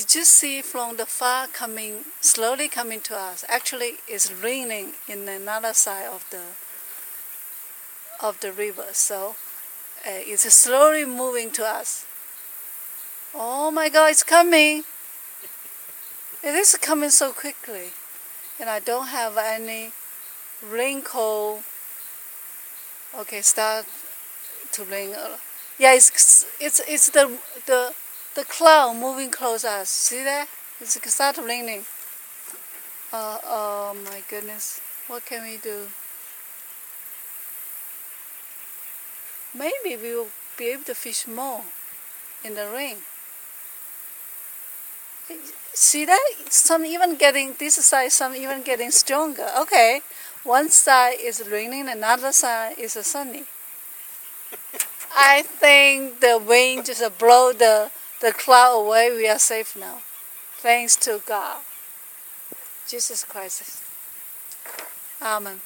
Did you see from the far coming, slowly coming to us? Actually, it's raining in another side of the river, so it's slowly moving to us. Oh my God, it's coming! It is coming so quickly, and I don't have any raincoat. Okay, start to rain. Yeah, it's the cloud moving close us. See that? It's start raining. Oh my goodness, what can we do? Maybe we will be able to fish more in the rain. See that? Some even getting, this side, some even getting stronger. Okay, one side is raining, another side is sunny. I think the wind just blow the cloud away. We are safe now. Thanks to God. Jesus Christ. Amen.